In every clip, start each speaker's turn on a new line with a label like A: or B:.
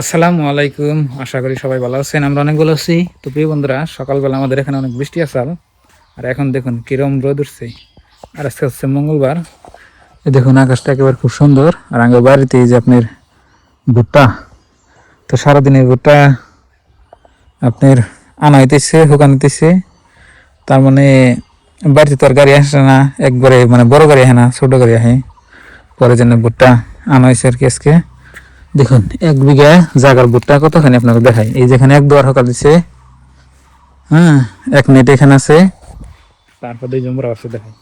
A: আসসালামু আলাইকুম। আশা করি সবাই ভালো আছেন। আমরা অনেক ভালো আছি। তো প্রিয় বন্ধুরা, সকালবেলা আমাদের এখানে অনেক বৃষ্টি আসাল, আর এখন দেখুন কিরম রোদ উঠছে। আর আজকে হচ্ছে মঙ্গলবার। এই দেখুন আকাশটা একেবারে খুব সুন্দর। আর আঙ্গ বাড়িতে এই যে আপনার ভুট্টা, তো সারাদিনের ভুট্টা আপনার আনা হইতেছে, হুকান হইতেছে। তার মানে বাড়িতে তো আর গাড়ি আসে না, একবারে মানে বড় গাড়ি আসে না, ছোট গাড়ি আসে। পরে জন্য ভুট্টা আনা হয়েছে আর কি আজকে। দেখুন 1 বিঘা জাগার ভুট্টা কতখানি আপনাকে দেখাই। এই যেখানে এক দুয়ার হকা দিছে, হ্যাঁ, এক নেট এখানে আছে, তারপর 2 জম্বরা আছে দেখাই।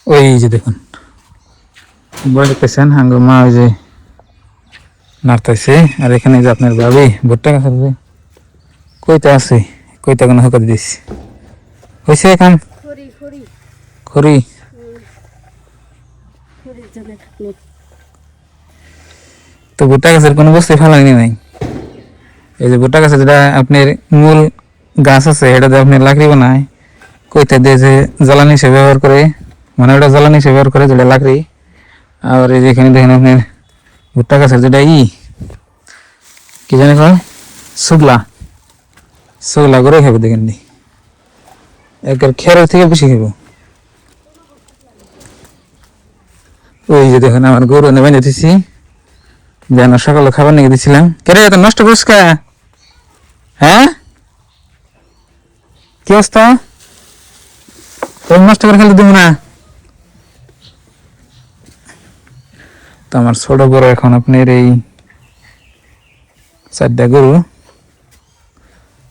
A: ওই যে দেখুন বড় দেখতেছেন, আঙ্গুর মা ওই যে নাড়তেছে। আর এখানে যে আপনার ভাবি ভুট্টা গাছের যে কইতা আছে, কইতা কোনো হকা দিয়েছি হয়েছে এখন খড়ি। তো ভুট্টা গাছের কোনো বস্তু ফালানি নাই। এই যে ভুট্টা গাছে যেটা আপনার মূল গাছ আছে, এটা দিয়ে আপনি লাকড়ি বানায়, কইতা দিয়ে যে জ্বালানি হিসেবে ব্যবহার করে, মানে ওটা জ্বালানি হিসেবে ব্যবহার করে যেটা লাকড়ি। আর এই যেখানে দেখেন আপনার ভুট্টা গাছের যেটা কি জানি কয়, শুগলা, শুগলা করে খাবো দেখেন নি, একের খেরের থেকে বেশি খাবো। ওই যে দেখুন আমার গরু এনে বেঁধে দিছি, যেন সকালে খাবার নিয়ে দিছিলাম। কেরে এত নষ্ট করিস কা? হ্যাঁ, কি অবস্থা? তোর নষ্ট করে খেলে দিব না। তো আমার ছোট বড় এখন আপনার এই 4টা গরু।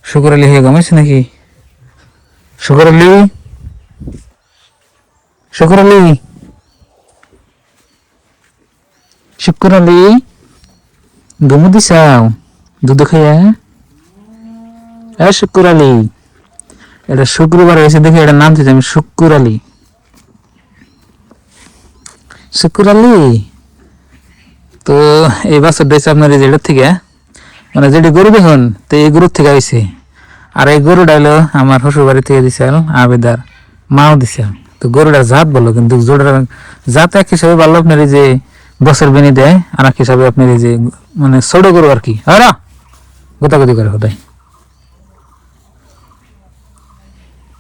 A: শুকুর আলী হয়ে ঘুমাইছে নাকি? শুকুর আলী, শুকুর আলী, শুকুর আলী, ঘুমু দিছাও দুধ খাইয়া? শুকুর আলী, এটা শুক্রবার হয়েছে দেখে এটা নাম দিয়েছি আমি শুকুর আলী। শুকুর আলী, তো এই বাছর দিয়েছে আপনার এই যেটার থেকে, মানে যেটি গরু দেখুন, তো এই গরুর থেকে আইছে। আর এই গরুটা হলো আমার শ্বশুর বাড়ি থেকে দিছে আবেদার মাও দিছে। তো গরুটার জাত বলো, কিন্তু জোড়ার জাত এক হিসাবে ভালো আপনার এই যে বছর বেনি দেয়, আর এক হিসাবে আপনার এই যে মানে ছোট গরু আর কি, হয় না, গোতাগতি করে কোথায়।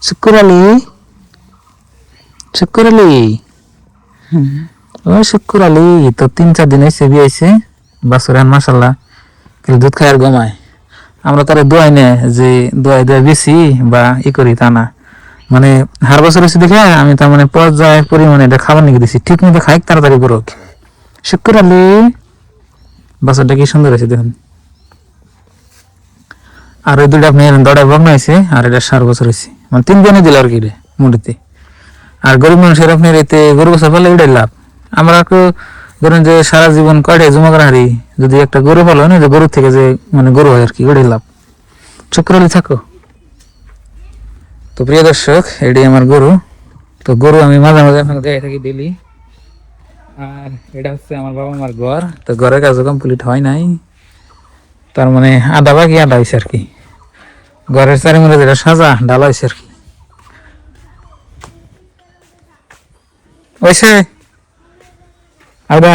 A: শুকুর আলী, শুকুর আলী, ও শুকুর আলী, তো 3-4 দিন হয়েছে বিয়ে হয়েছে বাছর, মাসাল্লাহ দুধ খায় আর গমায়। আমরা তারা দোয়াই নে যে দোয়াই দোয়াই বেশি বা করি তা না, মানে হার বছর হচ্ছে দেখে আমি তার মানে পর্যায় পরিমাণে এটা খাবার নিয়ে দিছি, ঠিক মতো খাই তাড়াতাড়ি বড়। শুক্র আলী, বাছরটা কি সুন্দর আছে দেখুন। আর ওই দুইটা আপনি দড়ায় বগ্ন হয়েছে, আর এটা 7 বছর হয়েছে, মানে 3 জনে দিল আর কি রে মুড়িতে। আর গরিব মানুষের আপনার এতে গরু বছর ফেলে এটাই লাভ। আমরা ধরেন যে সারা জীবন কয়টাই জমা করা হারি, যদি একটা গরু ফলো না, যে গরুর থেকে যে মানে গরু হয় আর কি, ওটাই লাভ। শুক্র আলী থাকো। তো প্রিয় দর্শক, এটাই আমার গরু। তো গরু আমি মাঝে মাঝে আপনাকে দেখে থাকি ডেলি। আর এটা হচ্ছে আমার বাবা মার ঘর। তো ঘরের কাজও কমপ্লিট হয় নাই, তার মানে আধা বাকি আধা হয়েছে আর কি। ঘরের চারিমুখে যেটা সাজা ডালা হয়েছে আর কি। ওইসে আদা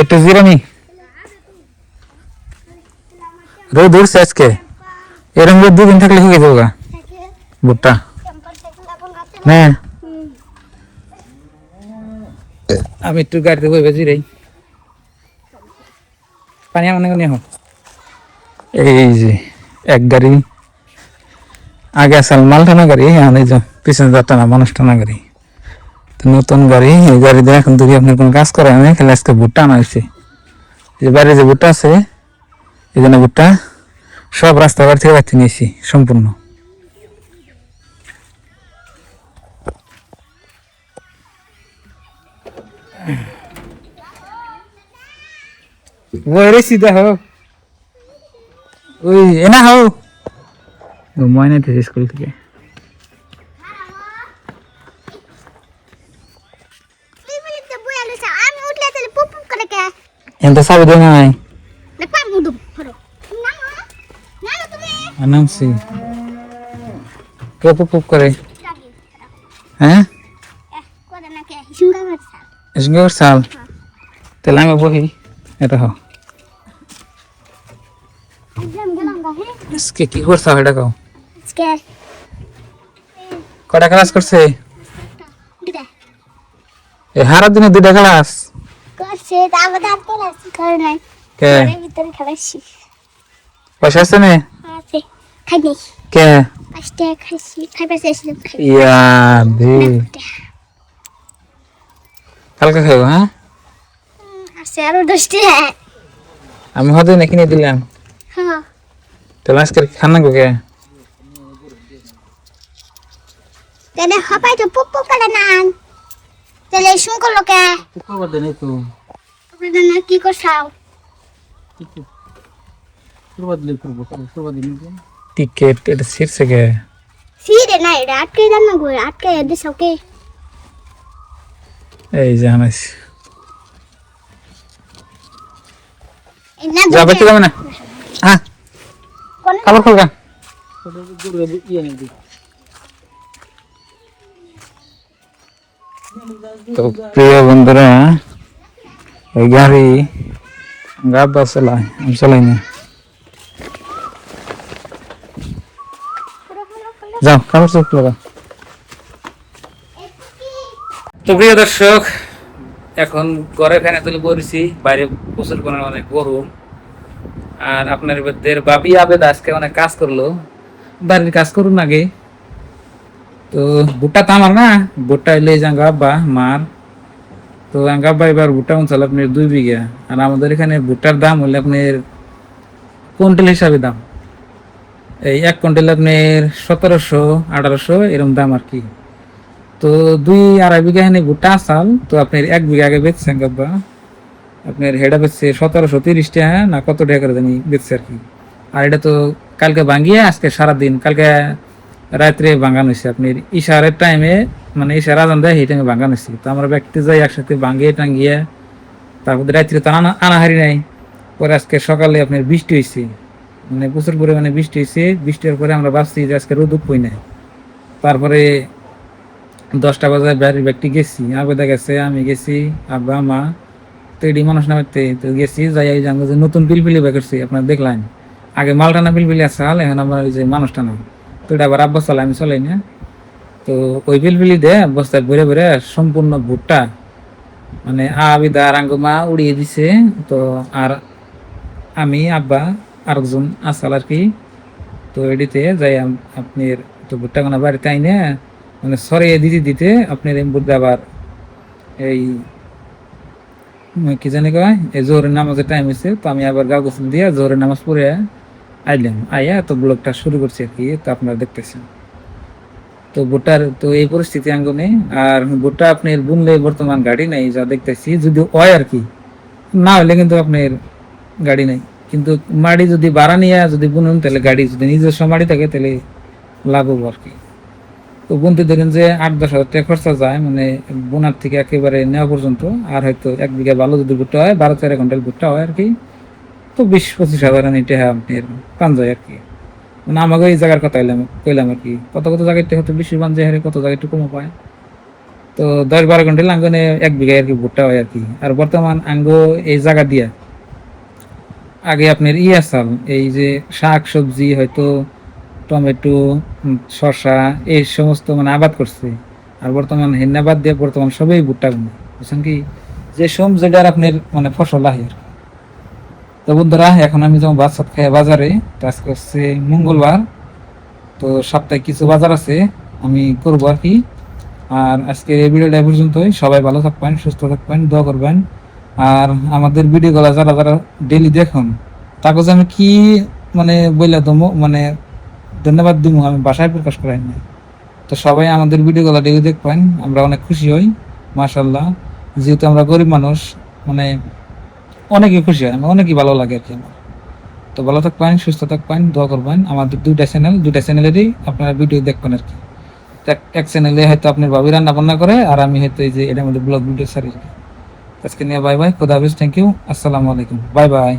A: একটু জিরামি রোদ উঠছে আজকে, এরকম রোদ 2 দিন থাকলে হয়ে যাবো ভুট্টা। হ্যাঁ, আমি একটু গাড়িতে বই বেজি রে, পানি আমার নিয়ে হোক। এই যে এক গাড়ি আগে আসল মাল টানা গাড়ি, এখন এই যে পিছনে যা টানা মানুষ টানা গাড়ি। তো নতুন গাড়ি, এই গাড়ি দিয়ে এখন যদি আপনার কোনো কাজ করে আমি খালি আজকে ভুট্টা আনা হয়েছে। যে বাড়ি যে ভুট্টা আছে, এই জন্য ভুট্টা সব রাস্তা বাড়ি থেকে বাড়তে নিয়েছি সম্পূর্ণ। ওই সিধা হোক, ওই এনা হোক ময়না থেকে স্কুল থেকে। ఎంత సాగుదోనా নামছি কে পুপ পুপ করে। হ্যাঁ সঙ্গে করছাল তাহলে আমি বহি এটা হ আজকে কি করছাও এটা কও কটা ক্লাস করছে এ হারা দিনে দুইটা ক্লাস কে পয়সা আছে না কে ইয়া দে কালকে খাইব হ্যাঁ আমি হতে না কিনে দিলাম তাহলে আজকে খানা গো কে
B: Jadi apa itu pupuk kalian? Jadi sungguh lo ke?
A: Pukul badan itu.
B: Kemudian lagi kau saw.
A: Suruh beli tiket itu sir sege.
B: Sih deh naik rat ke dan gue rat ke ada saw ke.
A: Jangan mas.
B: Ini
A: Siapa itu mana? Ah, kabar kau kan? তো প্রিয় বন্ধুরা এই গাড়ি Gabba চালায় আমি চালাই না যাও কাপড় চোখ লাগা তো প্রিয় দর্শক এখন ঘরে ফ্যানে তুলে পড়েছি বাইরে প্রচুর কোনো অনেক গরম আর আপনার দের বাপি আবেদ আজকে অনেক কাজ করলো বাড়ির কাজ করুন আগে তো ভুট্টা তো আমার না ভুট্টা এলে জাঙ্গা আব্বা মার তো জাঙ্গা আব্বা এবার ভুট্টা অঞ্চল আপনার 2 বিঘা আর আমাদের এখানে ভুট্টার দাম হলে আপনার কুইন্টাল হিসাবে দাম এই 1 কুইন্টাল আপনার 1700-1800 এরকম দাম আর কি তো 2-2.5 বিঘা এখানে ভুট্টা আসাল তো আপনার 1 বিঘা আগে বেচছেন আব্বা আপনার হেডা বেচছে 1730 টাকা না কত টাকা করে জানি বেচছে আর কি আর এটা তো কালকে ভাঙিয়ে আজকে সারাদিন কালকে রাত্রে ভাঙানো হয়েছে আপনার ইশারের টাইমে মানে ইশারা আজান দেয় সেই টাইমে ভাঙানো হয়েছে তো আমরা ব্যক্তি যাই একসাথে ভাঙিয়ে টাঙ্গিয়ে তারপর রাত্রে তো আনাহারি নাই পরে আজকে সকালে আপনার বৃষ্টি হয়েছে মানে প্রচুর পরিমাণে বৃষ্টি হয়েছে বৃষ্টির পরে আমরা ভাবছি যে আজকে রোদ উঠবই না তারপরে 10টা বাজে বাড়ির ব্যক্তি গেছি আবেদা গেছে আমি গেছি আব্বা মা তো এটি মানুষ নামাতে তো গেছি যাই জানবো যে নতুন পিলপিলি বের করছি আপনার দেখলেন আগে মালটানা পিলপিলি আসাল এখন আমার ওই যে মানুষটা না তো এটা আবার আব্বা চালাই আমি চালাই না তো ওই পিলপিলি দে বস্তায় ভরে ভরে সম্পূর্ণ ভুট্টা মানে আবিদা আর আঙ্গুমা উড়িয়ে দিছে তো আর আমি আব্বা আরেকজন আসাল আর কি তো এডিতে যাই আপনার তো ভুট্টা কোনো বাড়িতে আইনে মানে সরিয়ে দিতে দিতে আপনার এমবুদ্ধে আবার এই কি জানি কয় এই জোহরের নামাজের টাইম হয়েছে তো আমি আবার গাও গোসল দিয়ে জোহরের নামাজ পড়ে আইলাম আইয়া তো ব্লগটা শুরু করছি আর কি তো আপনারা দেখতেছেন তো ভুট্টার তো এই পরিস্থিতি আঙ্গনে আর ভুট্টা আপনার বুনলে বর্তমান গাড়ি নাই যা দেখতেছি যদি হয় আর কি না হলে কিন্তু আপনার গাড়ি নাই কিন্তু মাড়ি যদি ভাড়া নিয়ে যদি বুনুন তাহলে গাড়ি যদি নিজস্ব মাড়ি থাকে তাহলে লাভ হবো আর কি তো বুনতে ধরেন যে 8-10 হাজার টাকা খরচা যায় মানে বোনার থেকে একেবারে নেওয়া পর্যন্ত আর হয়তো 1 বিঘা ভালো যদি ভুট্টা হয় 12-13 কুইন্টাল ভুট্টা হয় আর কি তো 20-25 হাজার টাকা আপনার পান যায় আর কি মানে আমাকে এই জায়গার কথা কইলাম আর কি কত কত জায়গায় হয়তো বেশি পান যায় কত জায়গায় একটু কমও পায় তো 10-12 কুইন্টাল আঙ্গনে 1 বিঘা আর কি ভুট্টা হয় আর কি আর বর্তমান আঙ্গ এই জায়গা দিয়া আগে আপনার আসাল এই যে শাক সবজি হয়তো টমেটো শসা এই সমস্ত মানে আবাদ করছে আর বর্তমান হেন্নাবাদ দিয়ে বর্তমান সবই ভুট্টা গুলো বুঝছেন কি যে সব যেটার আপনার মানে ফসল আহে তো বন্ধুরা এখন আমি যেমন ভাত সাত খাই বাজারে তো আজকে হচ্ছে মঙ্গলবার তো সপ্তাহে কিছু বাজার আছে আমি করবো আর কি আর আজকে এই ভিডিওটা পর্যন্তই সবাই ভালো থাকবেন সুস্থ থাকবেন দোয়া করবেন আর আমাদের ভিডিওগুলো যারা যারা ডেইলি দেখুন তাকে যে আমি কি মানে বললে তো মানে ধন্যবাদ দিব আমি বাসায় প্রকাশ করাই না তো সবাই আমাদের ভিডিওগুলো ডেইলি দেখবেন আমরা অনেক খুশি হই মাশাআল্লাহ যেহেতু আমরা গরিব মানুষ মানে অনেকই খুশি হয় আমার অনেকই ভালো লাগে আর কি আমার তো ভালো থাকবেন সুস্থ থাকবেন দোয়া করবেন আমাদের দুইটা চ্যানেলেরই আপনারা ভিডিও দেখবেন আর কি এক চ্যানেলে হয়তো আপনার ভাবি রান্না বান্না করে আর আমি হয়তো এই যে এটার মধ্যে ব্লগ ভিডিও ছাড়ি আজকে নিয়ে বাই বাই খোদা হাফেজ থ্যাংক ইউ আসসালামু আলাইকুম বাই বাই